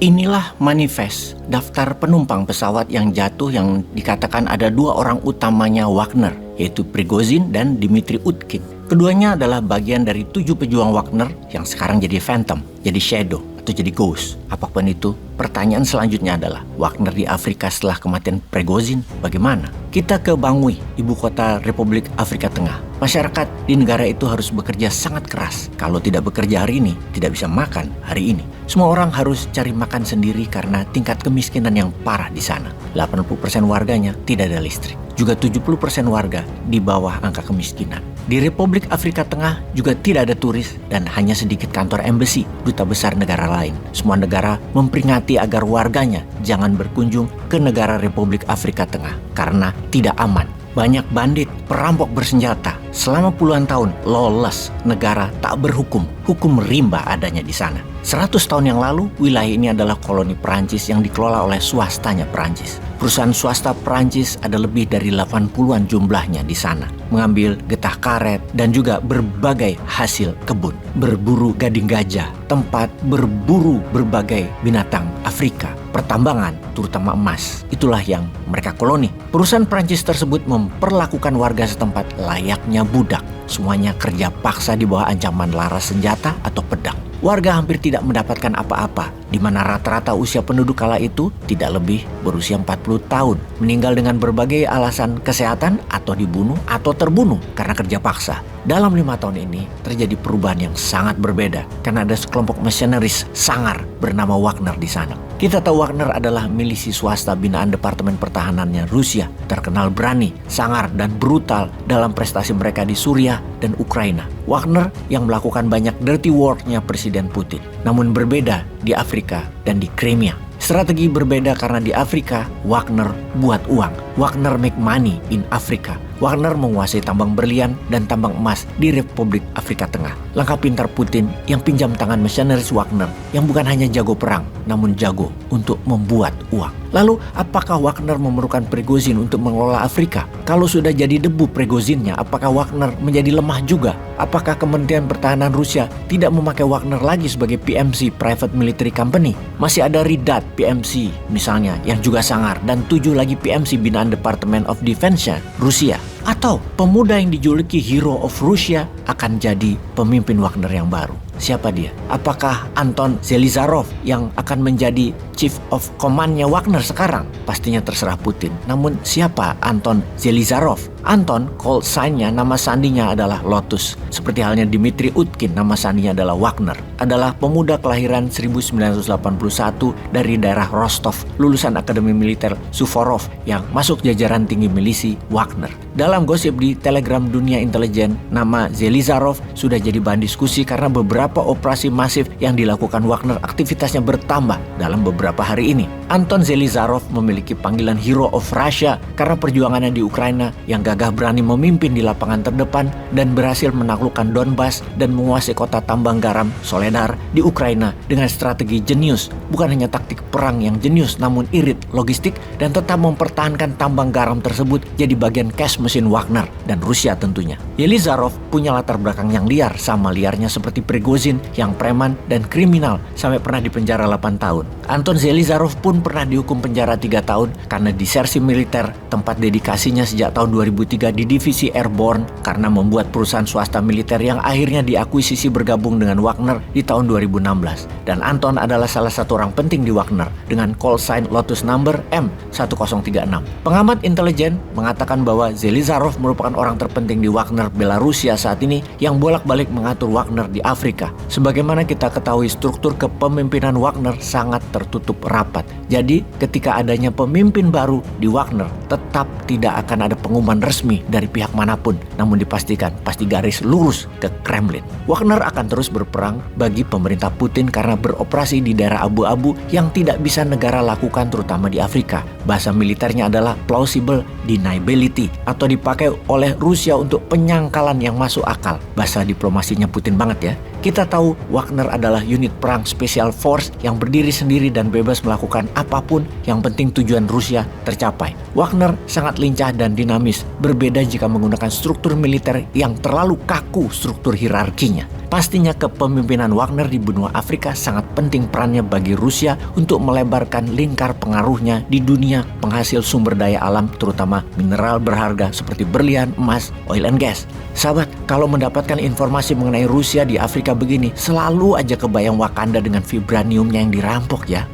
Inilah manifest daftar penumpang pesawat yang jatuh yang dikatakan ada dua orang utamanya Wagner, yaitu Prigozhin dan Dmitry Utkin. Keduanya adalah bagian dari 7 pejuang Wagner yang sekarang jadi Phantom, jadi Shadow, atau jadi Ghost. Apapun itu, pertanyaan selanjutnya adalah Wagner di Afrika setelah kematian Prigozhin bagaimana? Kita ke Bangui, ibu kota Republik Afrika Tengah. Masyarakat di negara itu harus bekerja sangat keras. Kalau tidak bekerja hari ini, tidak bisa makan hari ini. Semua orang harus cari makan sendiri karena tingkat kemiskinan yang parah di sana. 80% warganya tidak ada listrik. Juga 70% warga di bawah angka kemiskinan. Di Republik Afrika Tengah juga tidak ada turis dan hanya sedikit kantor embassy, duta besar negara lain. Semua negara memperingati agar warganya jangan berkunjung ke negara Republik Afrika Tengah karena tidak aman. Banyak bandit, perampok bersenjata. Selama puluhan tahun, lawless, negara tak berhukum. Hukum rimba adanya di sana. 100 tahun yang lalu, wilayah ini adalah koloni Perancis yang dikelola oleh swastanya Perancis. Perusahaan swasta Perancis ada lebih dari 80-an jumlahnya di sana. Mengambil getah karet dan juga berbagai hasil kebun. Berburu gading gajah, tempat berburu berbagai binatang Afrika. Pertambangan, terutama emas. Itulah yang mereka koloni. Perusahaan Perancis tersebut memperlakukan warga setempat layaknya budak. Semuanya kerja paksa di bawah ancaman laras senjata atau pedang. Warga hampir tidak mendapatkan apa-apa, di mana rata-rata usia penduduk kala itu tidak lebih berusia 40 tahun. Meninggal dengan berbagai alasan kesehatan atau dibunuh atau terbunuh karena kerja paksa. Dalam 5 tahun ini terjadi perubahan yang sangat berbeda karena ada sekelompok mercenaries sangar bernama Wagner di sana. Kita tahu Wagner adalah milisi swasta binaan Departemen Pertahanannya Rusia, terkenal berani, sangar, dan brutal dalam prestasi mereka di Suriah dan Ukraina. Wagner yang melakukan banyak dirty work-nya Presiden Putin, namun berbeda di Afrika dan di Crimea. Strategi berbeda karena di Afrika, Wagner buat uang. Wagner make money in Afrika. Wagner menguasai tambang berlian dan tambang emas di Republik Afrika Tengah. Langkah pintar Putin yang pinjam tangan mercenaries Wagner yang bukan hanya jago perang, namun jago untuk membuat uang. Lalu, apakah Wagner memerlukan Prigozhin untuk mengelola Afrika? Kalau sudah jadi debu Prigozhinnya, apakah Wagner menjadi lemah juga? Apakah Kementerian Pertahanan Rusia tidak memakai Wagner lagi sebagai PMC, Private Military Company? Masih ada Ridat PMC misalnya yang juga sangar dan 7 lagi PMC binaan Department of Defense Rusia. Atau pemuda yang dijuluki Hero of Russia akan jadi pemimpin Wagner yang baru. Siapa dia? Apakah Anton Zelizarov yang akan menjadi Chief of Command-nya Wagner sekarang? Pastinya terserah Putin. Namun siapa Anton Zelizarov? Anton, call sign-nya, nama sandinya adalah Lotus. Seperti halnya Dmitry Utkin, nama sandinya adalah Wagner. Adalah pemuda kelahiran 1981 dari daerah Rostov, lulusan Akademi Militer Suvorov yang masuk jajaran tinggi milisi Wagner. Dalam gosip di Telegram Dunia Intelijen, nama Zelizarov sudah jadi bahan diskusi karena beberapa operasi masif yang dilakukan Wagner aktivitasnya bertambah dalam beberapa hari ini. Anton Zelizarov memiliki panggilan Hero of Russia karena perjuangannya di Ukraina yang gagah berani memimpin di lapangan terdepan dan berhasil menaklukkan Donbas dan menguasai kota tambang garam Soledar di Ukraina dengan strategi jenius. Bukan hanya taktik perang yang jenius, namun irit logistik dan tetap mempertahankan tambang garam tersebut jadi bagian cash mesin Wagner dan Rusia tentunya. Zelizarov punya latar belakang yang liar, sama liarnya seperti Prigozhin yang preman dan kriminal sampai pernah dipenjara 8 tahun. Anton Zelizarov pun pernah dihukum penjara 3 tahun karena disersi militer, tempat dedikasinya sejak tahun 2003 di Divisi Airborne karena membuat perusahaan swasta militer yang akhirnya diakuisisi bergabung dengan Wagner di tahun 2016. Dan Anton adalah salah satu orang penting di Wagner dengan call sign Lotus number M1036. Pengamat intelijen mengatakan bahwa Zelizarov merupakan orang terpenting di Wagner Belarusia saat ini yang bolak-balik mengatur Wagner di Afrika. Sebagaimana kita ketahui, struktur kepemimpinan Wagner sangat tertutup rapat. Jadi ketika adanya pemimpin baru di Wagner, tetap tidak akan ada pengumuman resmi dari pihak manapun, namun dipastikan pasti garis lurus ke Kremlin. Wagner akan terus berperang bagi pemerintah Putin karena beroperasi di daerah abu-abu yang tidak bisa negara lakukan, terutama di Afrika. Bahasa militernya adalah plausible deniability atau dipakai oleh Rusia untuk penyangkalan yang masuk akal. Bahasa diplomasinya Putin banget ya. Kita tahu Wagner adalah unit perang Special Force yang berdiri sendiri dan bebas melakukan apapun yang penting tujuan Rusia tercapai. Wagner sangat lincah dan dinamis, berbeda jika menggunakan struktur militer yang terlalu kaku struktur hierarkinya. Pastinya kepemimpinan Wagner di benua Afrika sangat penting perannya bagi Rusia untuk melebarkan lingkar pengaruhnya di dunia penghasil sumber daya alam, terutama mineral berharga seperti berlian, emas, oil and gas. Sahabat, kalau mendapatkan informasi mengenai Rusia di Afrika begini, selalu aja kebayang Wakanda dengan vibraniumnya yang dirampok ya.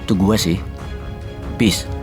Itu gue sih. Peace.